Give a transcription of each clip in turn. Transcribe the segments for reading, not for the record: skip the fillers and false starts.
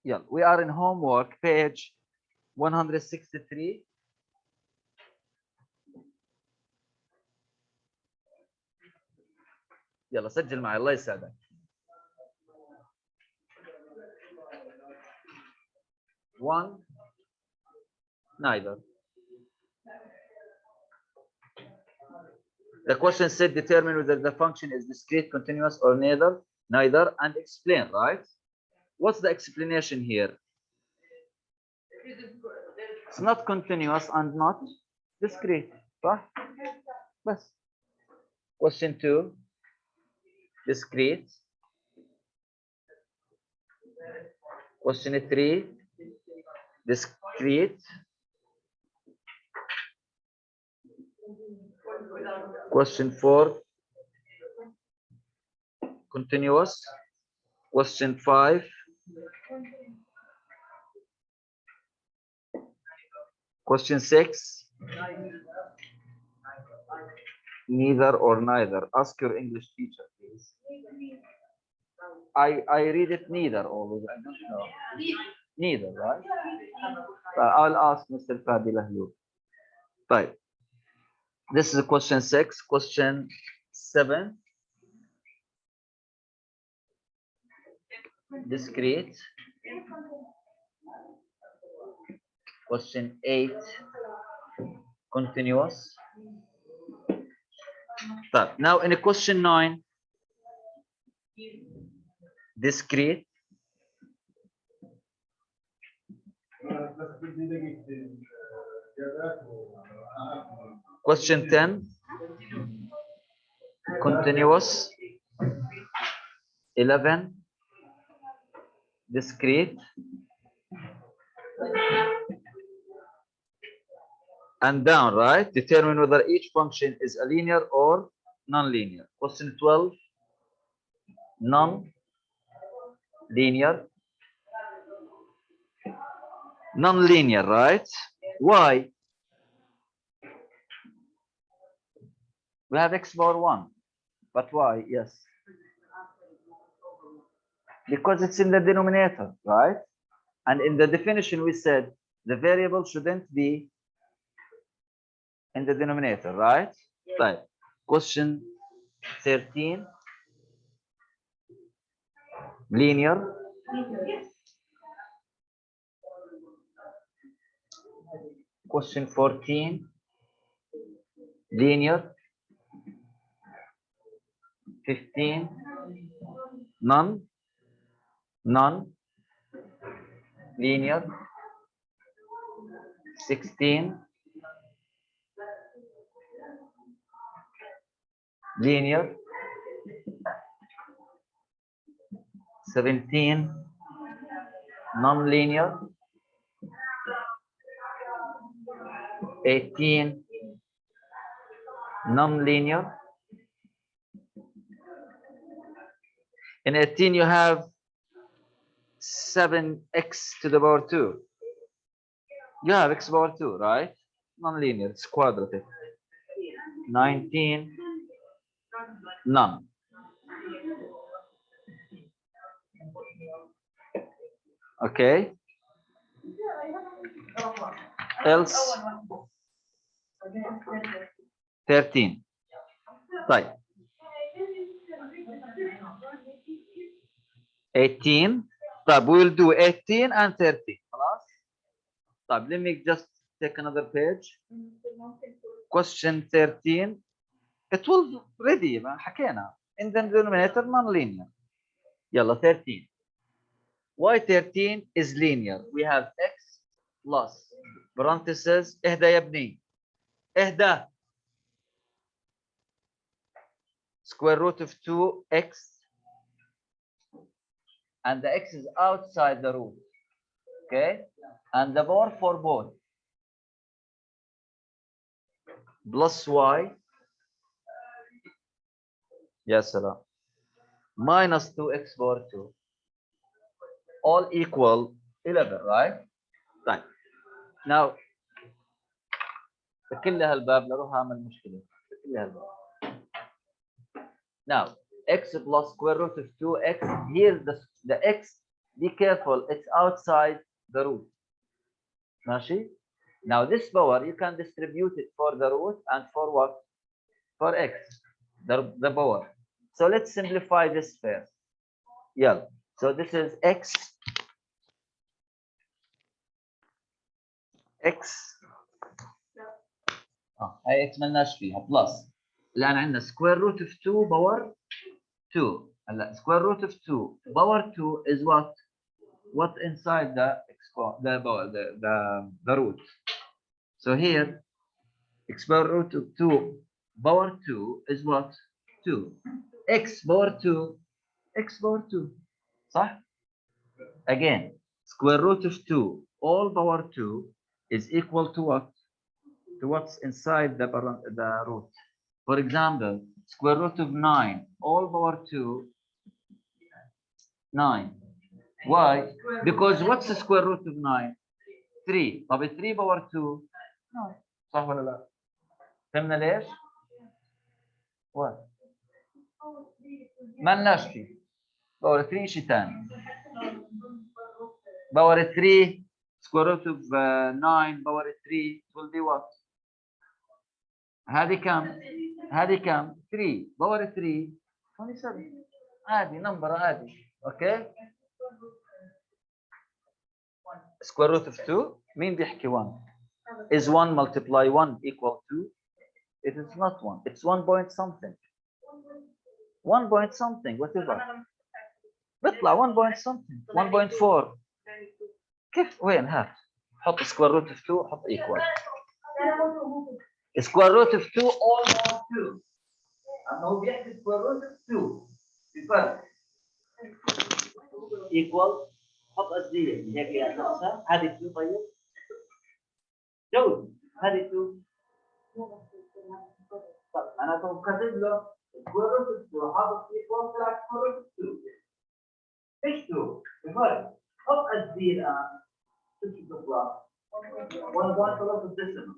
يلا we are in homework page 163. يلا سجل معي الله يسعدك. 1 neither. The question said determine whether the function is discrete, continuous, or neither, and explain, right? What's the explanation here? It's not continuous and not discrete, right? Bas. Question 2, discrete. Question 3, discrete. Question 4, continuous. Question 5, question 6, neither or neither. Ask your English teacher, please. I read it neither always. I don't know. Neither, right? I'll ask Mr. Fadi Lahloub. Right. This is question 6. Question 7. Discrete. Question 8. Continuous. Right. Now in a question 9. Discrete. Question 10. Continuous. 11. Discrete. And down, right? Determine whether each function is a linear or non-linear. Question 12. Non-linear. Non-linear, right? Why? We have x power 1. But why? Yes. Because it's in the denominator, right? And in the definition, we said the variable shouldn't be in the denominator, right? Right. Question 13. Linear. Question 14. Linear. 15. Non-linear. 16. Linear. 17. Non-linear. 18. Non-linear. In 18 you have 7x to the power 2. You have x power 2, right? Non-linear, it's quadratic. 19, none. Okay. Else 13. Right. 18. طيب, we will do 18 and 13. خلاص. طيب, let me just take another page. Question 13. It was ready, ما حكينا. In the denominator non-linear. يلا 13. Y13 is linear. We have x plus parentheses. اهدى يا ابني. اهدى. Square root of 2x. And the x is outside the root. Okay? And the power for both. Plus y. Yes, sir. Minus 2x power 2. All equal 11, right? Right. Now, بكل هالباب لروح اعمل مشكلة. بكل هالباب. Now, x plus square root of 2x. Here the x be careful, it's outside the root. ماشي. Now this power you can distribute it for the root and for what? For x, the power. So let's simplify this first. Yeah. So this is x هاي x مالناش فيها بلس. الان عندنا square root of 2 power 2. هلا square root of 2 power 2 is what inside the root. So here square root of 2 power 2 is what? 2. X power 2 x power 2 صح? Again, square root of 2 all power 2 is equal to what? To what's inside the root. For example, square root of 9 all power 2 9. Why? Because what's the square root of 9? 3. طب 3 power 2 9. صح ولا لا؟ فهمنا ليش؟ what؟ ما لناش فيه. باور 3 شيء ثاني. باور 3 square root of 9 باور 3 will be what؟ هذه كم؟ هذه كم؟ 3 باور 3 27. عادي نمبر عادي. اوكي؟ square root of 2 مين بيحكي 1؟ is 1 multiply 1 equal to? It is not 1. It's 1 point something. 1 point something whatever. بيطلع 1 point something 1.4. كيف وين هات؟ حط square root of 2 حط equal. square root of 2 all power 2. أما هو بيحكي square root of 2 بفرق. equal حط أسدية هيك يعني نفسها. هذه 2 طيب. جود هذه 2. طب أنا كاتب له square root of 2 حاطط equal طلع square root of 2. ايش 2 بفرق. حط أسدية الآن. شو تطلع 1.3 decimal.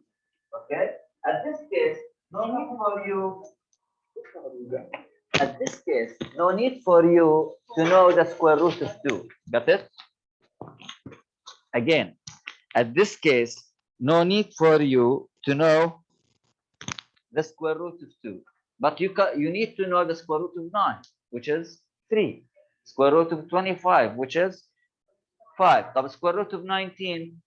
Okay. At this case, no need for you. At this case, no need for you to know the square root of 2. Got it? Again, at this case, no need for you to know the square root of 2. But you need to know the square root of 9, which is 3. Square root of 25, which is 5. The square root of 19.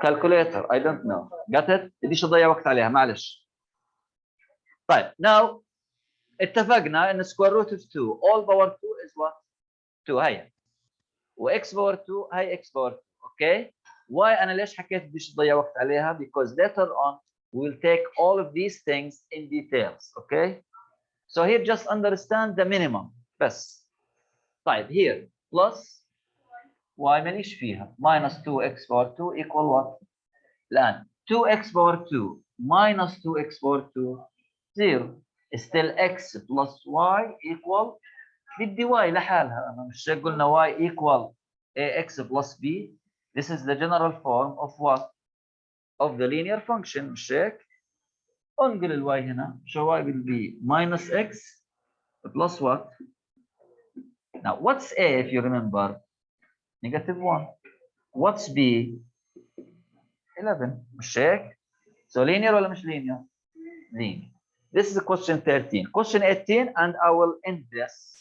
Calculator, I don't know. Got it? بديش اضيع وقت عليها معلش. طيب now اتفقنا ان square root of 2 all power 2 is what? 2 هي. و x power 2 هي x power 2. اوكي؟ why انا ليش حكيت بديش اضيع وقت عليها؟ Because later on we will take all of these things in details. Okay? So here just understand the minimum بس. طيب here plus y ماليش فيها minus 2x power 2 equal what؟ الآن 2x power 2 minus 2x power 2 0. still x plus y equal بدي y لحالها. أنا مش قلنا y equal ax plus b. This is the general form of what? Of the linear function. مش هيك؟ انقل ال y هنا. So y will be minus x plus what? Now what's a if you remember? Negative 1. What's b? 11. مش هيك؟ So linear ولا مش linear? Linear. This is question 13. Question 18 and I will end this.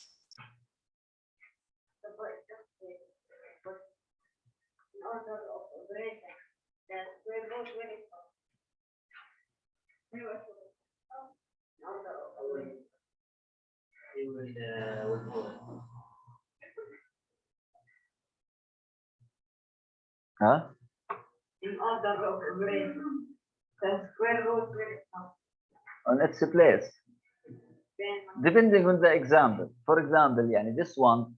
Huh? In order of operation, the square root will come on its place, depending on the example. For example, يعني this one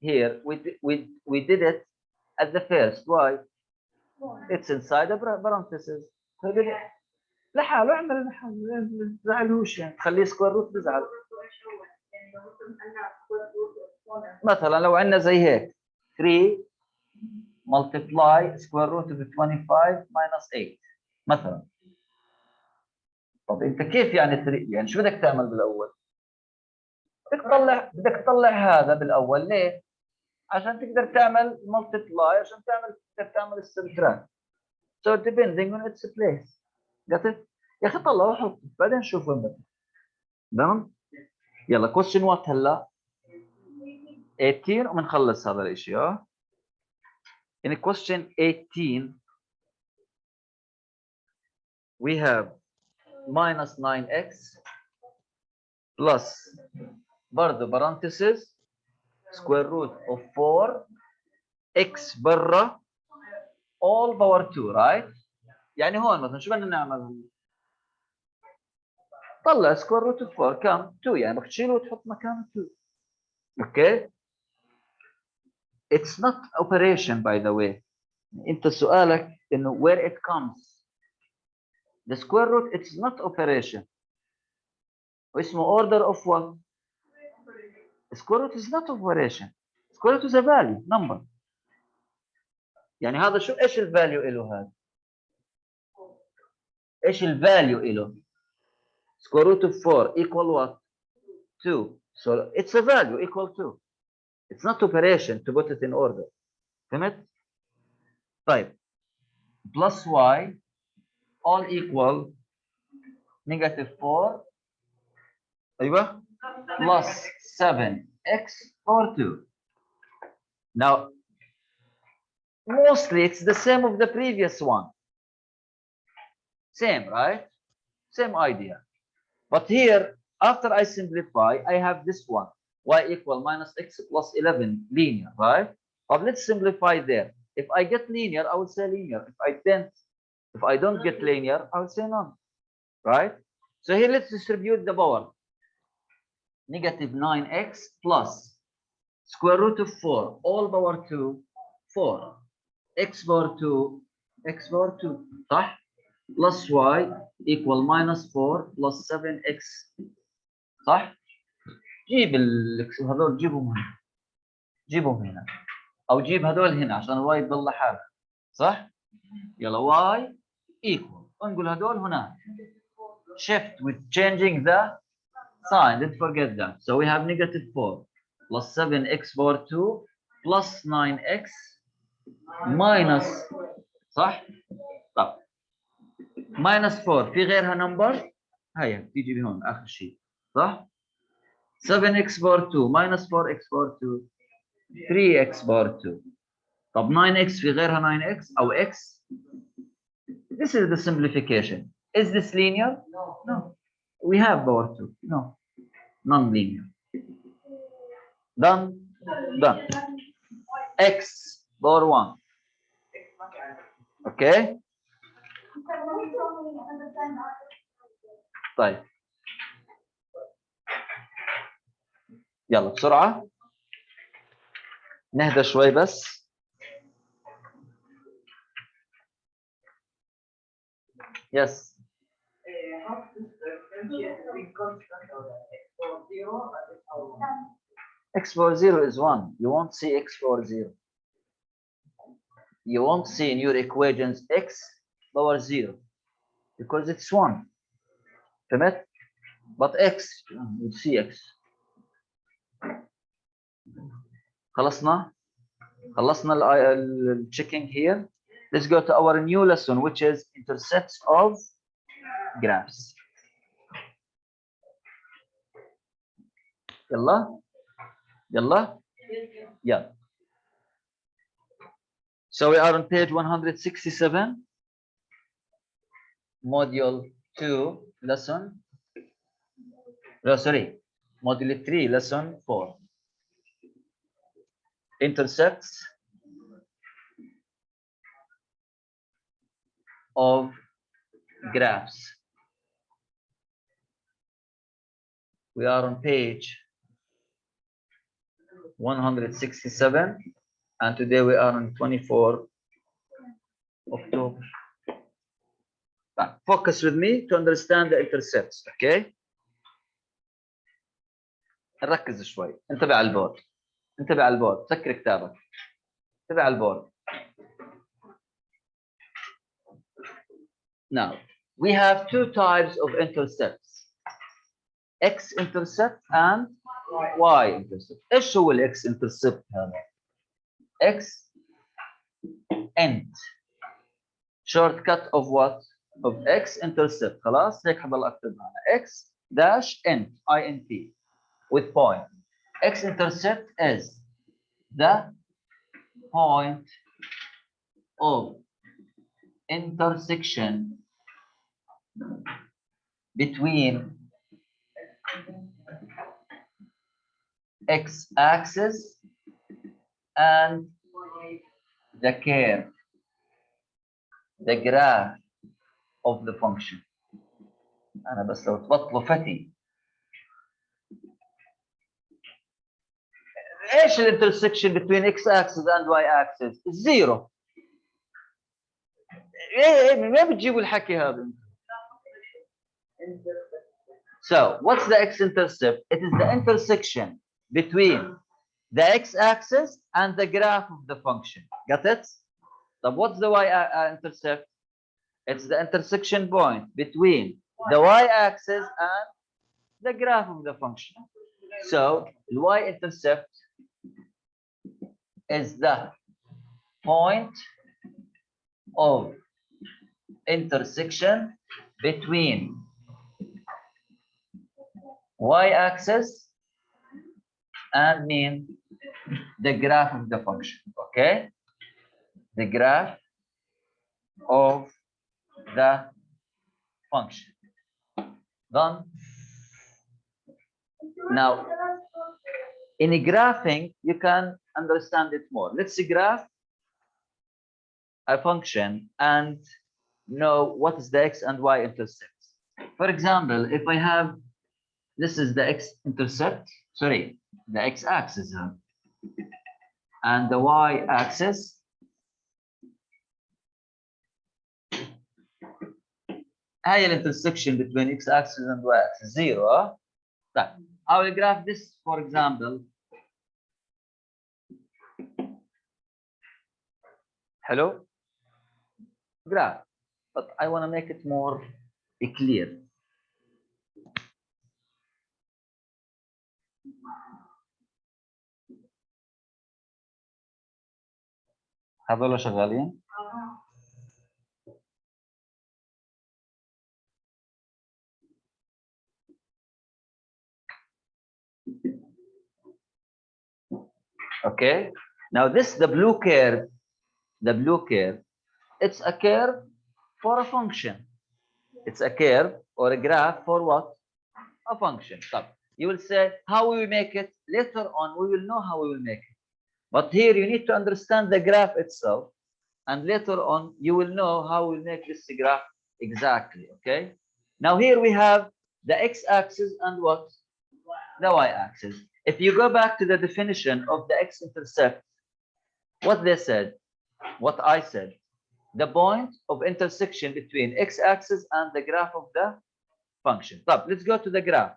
here we did it at the first. Why? It's inside a parenthesis. لحاله اعمل لحاله ما تزعلوش يعني تخليه سكوير روت بزعل. مثلا لو عندنا زي هيك 3 multiply square root of 25 minus 8 مثلا. طب انت كيف يعني 3 يعني شو بدك تعمل بالاول؟ بدك تطلع هذا بالاول ليه؟ عشان تقدر تعمل multiply، عشان تقدر تعمل subtract. So depending on its place. got it؟ يا اخي طلع وحط بعدين شوف وين بدك. تمام؟ يلا question what هلا؟ 18 وبنخلص هذا الشيء. اه in question 18 we have minus 9x plus برضه parenthesis square root of 4 x برا all power 2 right؟ يعني هون مثلا شو بدنا نعمل؟ طلع square root of 4 كم؟ 2 يعني بدك تشيله وتحط مكانه 2. اوكي؟ It's not operation by the way. انت سؤالك انه where it comes. The square root it's not operation. واسمه order of what? The square root is not operation. Square root is a value number. يعني هذا شو ايش الفاليو له هذا؟ ايش الفاليو له؟ Square root of 4 equal what? 2. So it's a value equal 2. It's not operation to put it in order. فهمت؟ طيب plus y all equal negative 4 ايوه plus 7x power 2. Now mostly it's the same of the previous one. Same, right? Same idea. But here, after I simplify, I have this one. Y equal minus x plus 11 linear, right? But let's simplify there. If I get linear, I would say linear. If I don't get linear, I would say none, right? So here let's distribute the power. Negative 9x plus square root of 4 all power 2 4 x power 2 x power 2 صح؟ plus y equal minus 4 plus 7x صح؟ جيب هذول جيبهم هنا، جيبهم هنا او جيب هذول هنا عشان الواي تضل لحالها صح؟ يلا y equal انقل هذول هنا shift with changing the sign, don't forget that. So we have negative 4 plus 7x power 2 plus 9x minus صح؟ طب minus 4 في غيرها نمبر هيا بتيجي بهون اخر شيء صح؟ 7x power 2 minus 4x power 2 3x power 2. طب 9x في غيرها 9x او x. This is the simplification. Is this linear? No. We have power 2. No. Non-linear. Done. Done. X power 1. Okay. طيب يلا بسرعة نهدى شوي بس. Yes. X power 0 is 1. You won't see x power 0. You won't see in your equations x power 0 because it's 1. فهمت؟ But x, you see x. خلصنا ال checking here. Let's go to our new lesson which is intercepts of graphs. يلا yeah. So we are on page 167, module 2 lesson. No, sorry, module 3 lesson 4. Intercepts of graphs. We are on page 167 and today we are on 24 October. Focus with me to understand the intercepts, okay? نركز شوي. انتبه على البورد. انتبه على البورد. سكر كتابك. انتبه على البورد. Now, we have two types of intercepts. x-intercept and y-intercept. ايش هو x-intercept هذا؟ x int shortcut of what? Of x-intercept. خلاص هيك حضل اكتب معنا x dash int int with point. X-intercept is the point of intersection between x-axis and the curve, the graph of the function. أنا بس لو تبطلوا فتي. إيش الانترسكشن between x-axis and y-axis؟ زيرو. إيه ما بتجيبوا الحكي هذا؟ So, what's the x-intercept? It is the intersection between the x-axis and the graph of the function. Got it? So, what's the y-intercept? It's the intersection point between the y-axis and the graph of the function. So, the y-intercept is the point of intersection between y-axis and mean the graph of the function. Okay, the graph of the function. Done. Now, in graphing, you can understand it more. Let's graph a function and know what is the x and y intercepts. For example, if I have this is the x-intercept, sorry, the x-axis, and the y-axis, هاي الانترسكشن between x-axis and y-axis, zero. طيب, I will graph this, for example. Hello? Graph, but I want to make it more clear. هذول شغالين؟ Okay. Now this the blue curve, it's a curve for a function. It's a curve or a graph for what? A function. So you will say how we will make it later on. We will know how we will make it. But here you need to understand the graph itself, and later on you will know how we make this graph exactly. Okay. Now here we have the x-axis and what? The y-axis. If you go back to the definition of the x-intercept, what they said, what I said, the point of intersection between x-axis and the graph of the function. So let's go to the graph.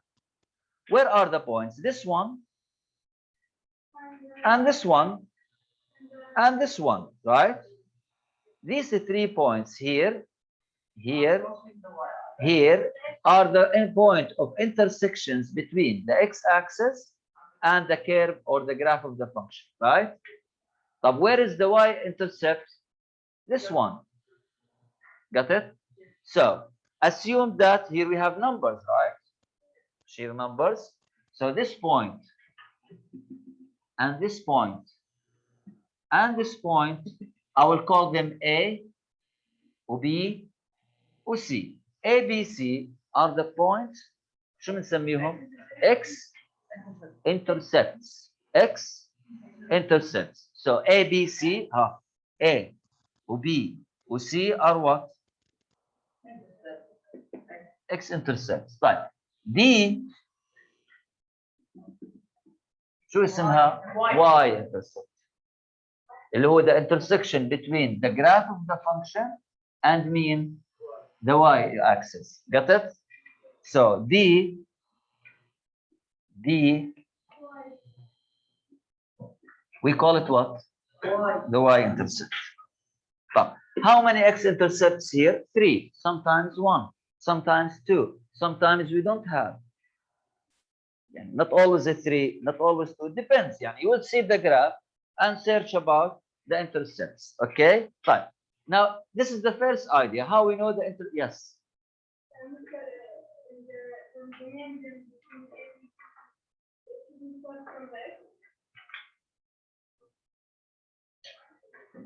Where are the points? This one, and this one, and this one, right? These 3 points here, here, here are the point of intersections between the x-axis and the curve or the graph of the function, right? But where is the y-intercept? This one. Got it? So assume that here we have numbers, right? Sheer numbers. So this point and this point and this point, I will call them A, B, or C. A, B, C are the points. شو بنسميهم؟ X intercepts. X intercepts. So A, B, C, A, B, or C are what? X intercepts. طيب D شو اسمها؟ Y intercept. اللي هو the intersection between the graph of the function and mean the y-axis. Got it? So D, we call it what? The y-intercept. How many x-intercepts here? 3. Sometimes 1. Sometimes 2. Sometimes we don't have. not always a 3, not always 2, depends. You will see the graph and search about the intercepts. Okay, fine. Now this is the first idea. How we know the yes.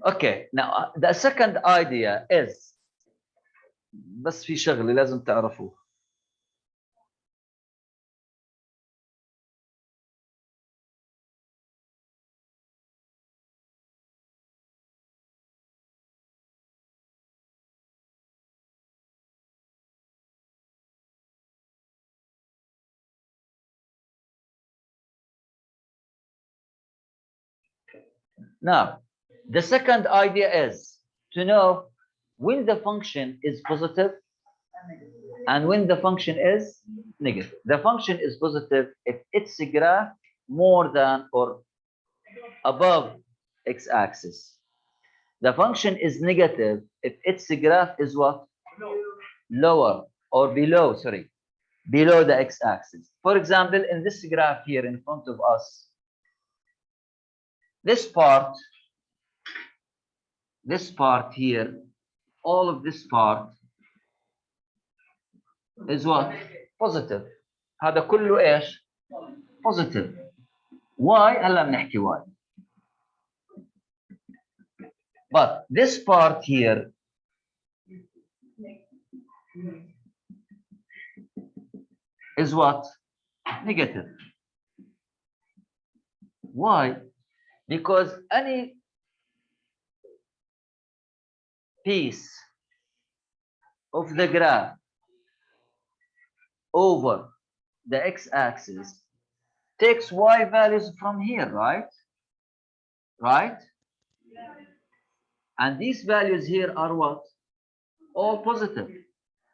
Okay, now the second idea is بس في شغله لازم تعرفوه. Now, the second idea is to know when the function is positive and when the function is negative. The function is positive if its graph more than or above x-axis. The function is negative if its graph is what? Lower or below, sorry, below the x-axis. For example, in this graph here in front of us, this part here, all of this part is what? Positive. هذا كله ايش؟ Positive. Why؟ هلا بنحكي why. But this part here is what? Negative. Why? Because any piece of the graph over the x-axis takes y values from here, right? Right? And these values here are what? All positive.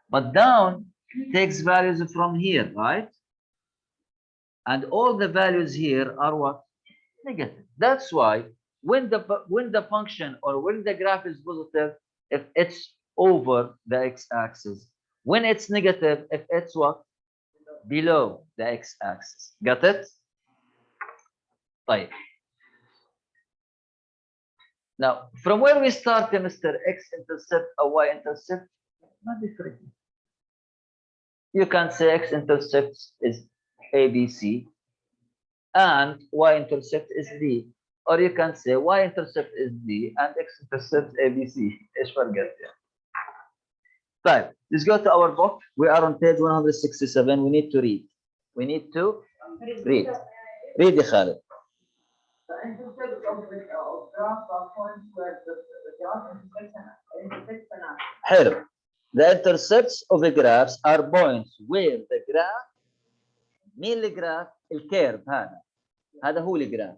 But down takes values from here, right? And all the values here are what? Negative. That's why when the function or when the graph is positive, if it's over the x-axis, when it's negative, if it's what? Below the x-axis. Got it? طيب. Now, from where we start, Mr. X-intercept or Y-intercept, not different. You can say X-intercept is ABC and Y-intercept is D. Or you can say Y-intercept is D and X-intercept ABC. ايش فرقت يعني؟ طيب, let's go to our book. We are on page 167. We need to read. We need to read. Read يا خالد. حلو. The intercepts of the graphs are points where the graph مين الجراف؟ الكيرف هذا هو الجراف.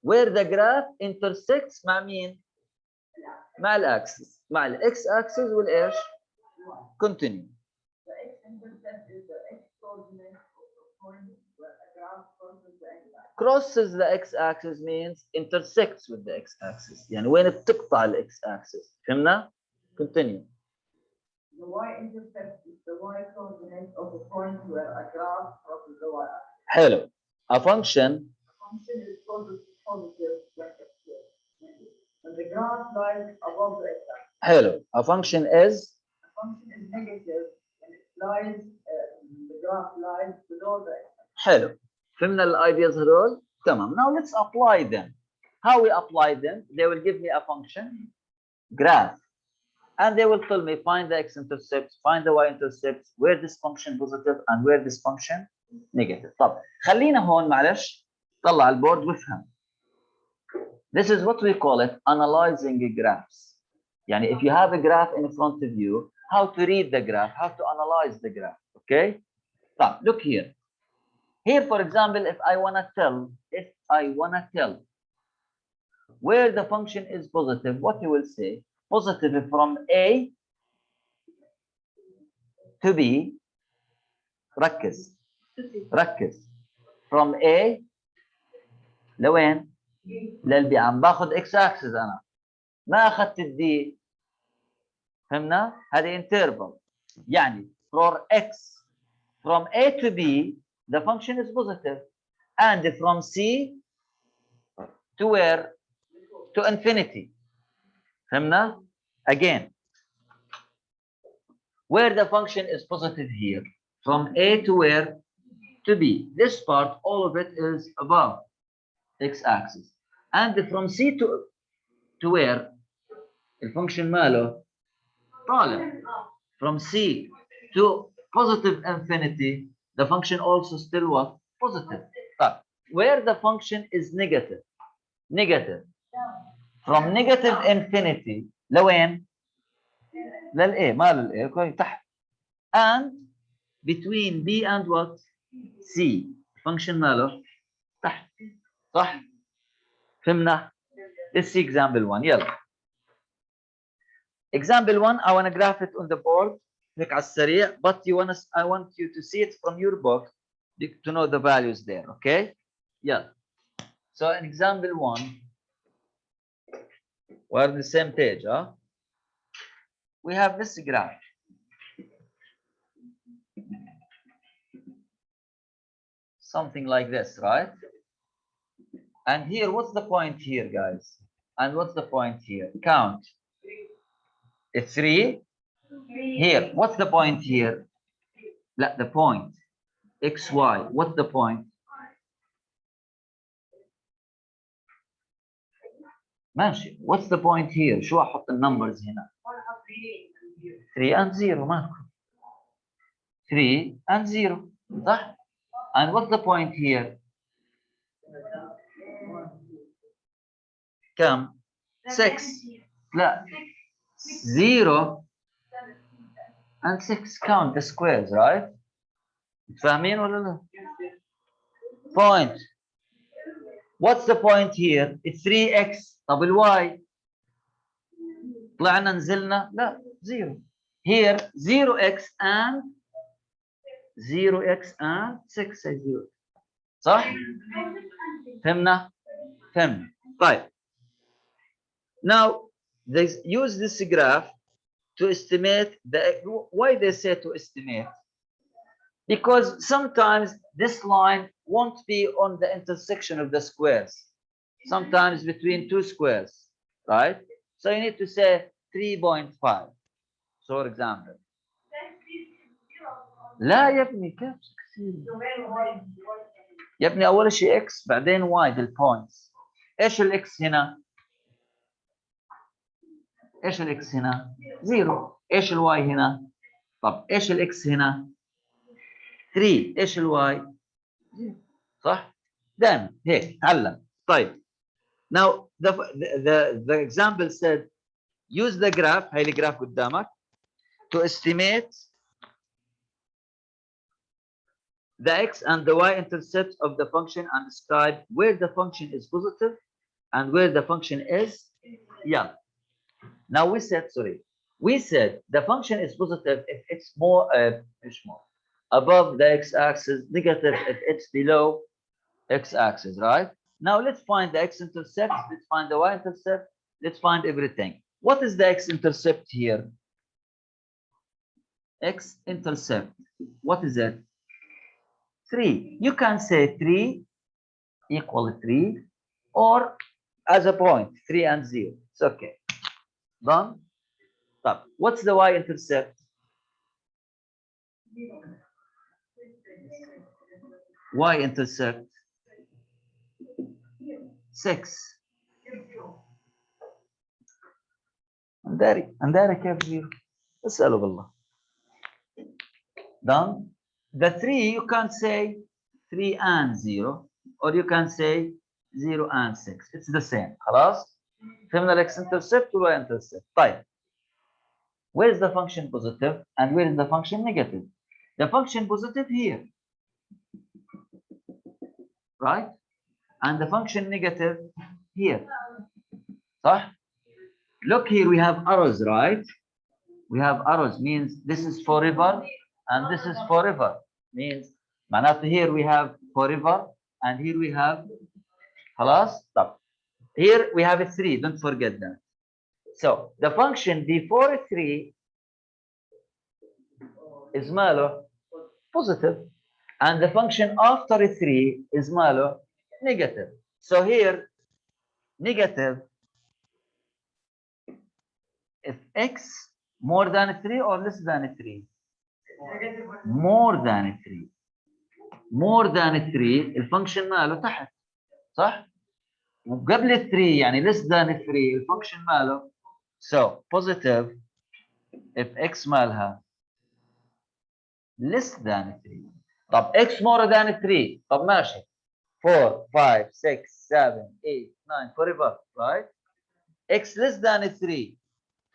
Where the graph intersects مع مين؟ مع الاكسس، مع الاكس اكسس والايش؟ Continue. The x-intercept is the x-coordinate of the point where a graph crosses the x-axis means intersects with the x-axis. يعني وين بتقطع x-axis. فهمنا؟ Continue. The y-intercept is the y-coordinate of the point where a graph crosses the y-axis. حلو. A function is positive when the graph lies above the x-axis. حلو. A function is negative when it lies the graph lies below the x-axis. حلو. فهمنا الايدياز هذول؟ تمام. Now let's apply them. How we apply them? They will give me a function graph. And they will tell me find the x-intercepts, find the y-intercepts, where this function positive and where this function negative. طب خلينا هون معلش طلع البورد وافهم. This is what we call it analyzing graphs. يعني if you have a graph in front of you, how to read the graph, how to analyze the graph. Okay? طب look here. Here, for example, if I want to tell where the function is positive, what you will say? Positive from A to B. ركز from A لوين؟ للبي. عم باخذ x axis انا ما اخذت الدي. فهمنا؟ هذه interval. يعني from A to B the function is positive. And from C to where? To infinity. فهمنا? Again, where the function is positive here, from A to where? To B. This part, all of it is above x-axis. And from C to where? The function ماله طالع. From C to positive infinity, the function also still what? Positive. But where the function is negative, from negative infinity لوين؟ للA ماله الA كويس تحت. And between B and what? C. function ماله تحت. صح؟ فهمنا؟ Let's see example 1. يلا. Example 1, I want to graph it on the board هيك على السريع, but I want you to see it from your book to know the values there, okay? Yeah. So in example 1, we're on the same page, huh? We have this graph. Something like this, right? And here, what's the point here, guys? And what's the point here? Count. It's 3. Here, what's the point here? The point. XY. What's the point? ماشي. What's the point here? شو أحط النمبرز هنا؟ 3 and 0 ماكو. 3 and 0 صح؟ And what's the point here? كم؟ 6. لا. 0 and 6. Count the squares, right? فاهمين ولا لا؟ Point. What's the point here? It's 3x. طب الواي طلعنا نزلنا؟ لا 0. Here 0x and 6 is 0. صح؟ فهمنا؟ فهمنا. طيب. Now they use this graph to estimate why they say to estimate? Because sometimes this line won't be on the intersection of the squares. Sometimes between 2 squares, right? So you need to say 3.5. For example. لا يا ابني كيف كثير؟ يا ابني أول شيء x بعدين y بالpoints. إيش الx هنا؟ إيش الx هنا؟ 0. إيش الy هنا؟ طب إيش الx هنا؟ 3. إيش الy؟ صح؟ دائما هيك تعلم. طيب. Now the example said use the graph, هاي الجراف قدامك, to estimate the x and the y-intercept of the function and describe where the function is positive and where the function is, yeah. Now we said the function is positive if it's more above the x-axis, negative if it's below x-axis, right? Now let's find the x-intercept, let's find the y-intercept, let's find everything. What is the x-intercept here? X-intercept, what is it? 3. You can say 3 equal 3 or as a point 3 and 0. It's okay. Done. Stop. What's the y-intercept? Y-intercept 6. انداري كيف 0؟ اسألوا بالله. Done. The 3 you can say 3 and 0 or you can say 0 and 6. It's the same. خلاص؟ فهمنا الاكس intercept والواي intercept. طيب. Where is the function positive and where is the function negative? The function positive here. Right? And the function negative here. صح؟ Look here, we have arrows, right? We have arrows, means this is forever and this is forever. Means معناته here we have forever and here we have خلاص. Stop. Here we have a 3, don't forget that. So the function before 3 is ماله positive and the function after 3 is ماله negative. So here negative if x more than 3 or less than 3. more than 3. more than 3 الفانكشن ماله تحت صح؟ وقبل 3 يعني less than 3 الفانكشن ماله. So positive if x مالها less than 3. طب x more than 3 طب ماشي 4 5 6 7 8 9 forever right. x less than 3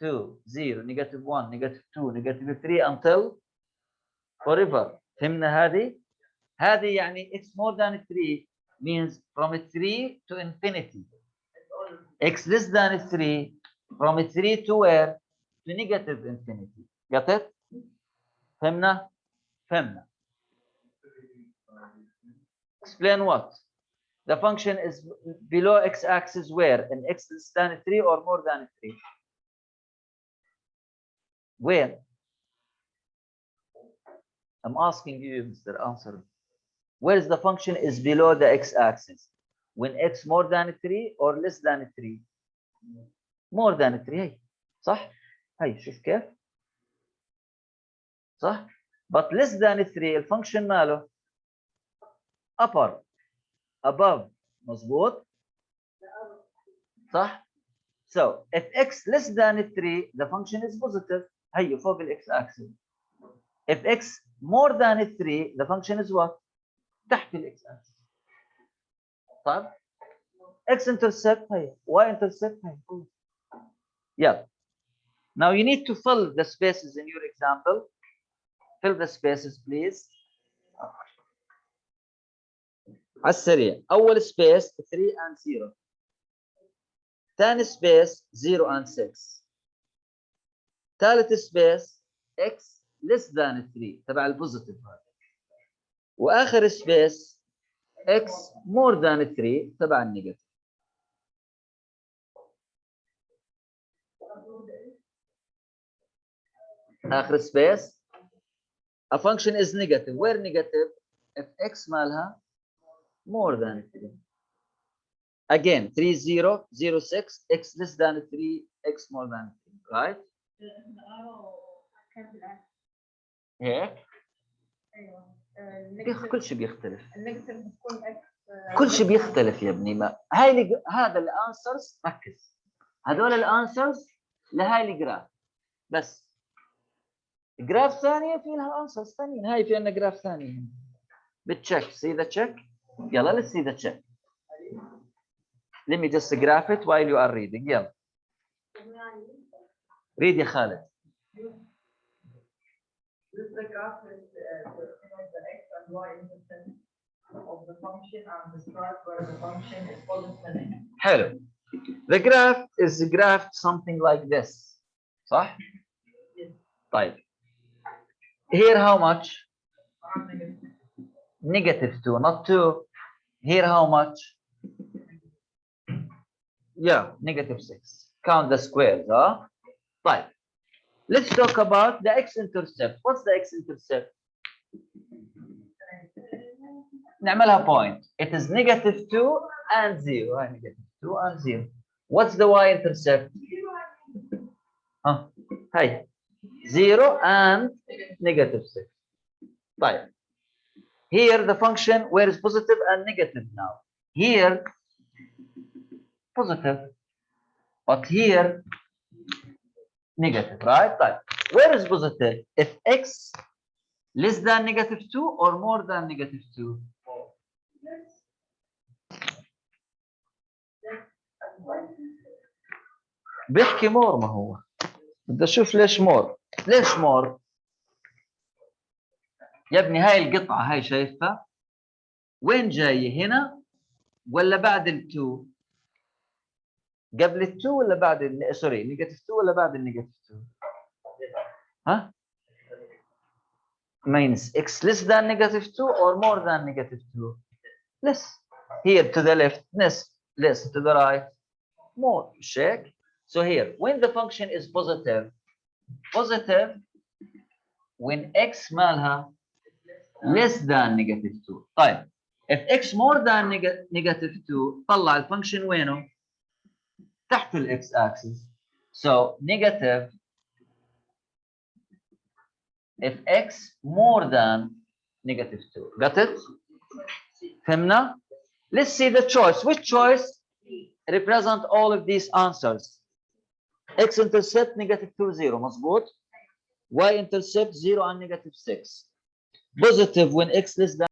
2 0 negative 1 negative 2 negative 3 until forever. فهمنا هذه يعني x more than 3 means from 3 to infinity. x less than 3 from 3 to where? To negative infinity. Got it? فهمنا؟ فهمنا. Explain what? The function is below x-axis where? In x less than 3 or more than 3? Where? I'm asking you, Mr. Answer. Where is the function is below the x-axis? When x more than 3 or less than 3? more than 3. هي صح؟ هي شوف كيف؟ صح؟ but less than 3 الفانكشن ماله upper above مظبوط؟ صح؟ so if x less than 3 the function is positive. هي فوق الاكس axis. if x more than 3 the function is what? تحت الاكس axis. طيب x-intercept هي y-intercept هي. Yeah. Now you need to fill the spaces in your example. Fill the spaces please. على السريع. أول space 3 and 0. ثاني space 0 and 6. ثالث space x less than 3 تبع البوزيتيف هذا. وآخر space x more than 3 تبع النيجاتيف. آخر space a function is negative. Where negative? If x مالها more than 3. Again 3 0 0 6 x less than 3 x more than 3 right. هيك كل شيء بيختلف. كل شيء بيختلف يا ابني. ما هاي هذا الانسرز ركز. هذول الانسرز لهاي الجراف بس. جراف ثانيه في لها انسرز ثانيين. هاي في عندنا جراف ثانيه بتشيك. see the check. يلا let's see the check. let me just graph it while you are reading. يلا read يا خالد. This is the graph is the x and y intercept of the function and describe where the function is positive. حلو. The graph is graphed something like this. صح؟ Yes. طيب. Here how much? Negative. -2, not 2. Here how much? Yeah, -6. Count the squares, huh? طيب. Let's talk about the x-intercept. What's the x-intercept? نعملها point. It is -2 and 0. -2 and 0. What's the y-intercept? Hey, 0 and -6. طيب. Here the function where is positive and negative now. Here positive, but here negative, right? طيب. Where is positive? If x less than -2 or more than -2? بيحكي مور. ما هو بدي اشوف ليش مور. ليش مور يا ابني؟ هاي القطعه هاي شايفها وين جايه؟ هنا ولا بعد ال2؟ قبل ال2 ولا بعد سوري -2 ولا بعد -2؟ ها means x less than -2 or more than -2? less. Here to the left less to the right more. Check. So here when the function is positive when x مالها less than negative 2. طيب if x more than negative 2 طلع الفانكشن وينه؟ تحت الاكس axis. So negative if x more than negative 2. Got it? فهمنا؟ Let's see the choice. Which choice represent all of these answers? X-intercept negative 2 0 مظبوط. Y-intercept 0 and negative 6. Positive when x less than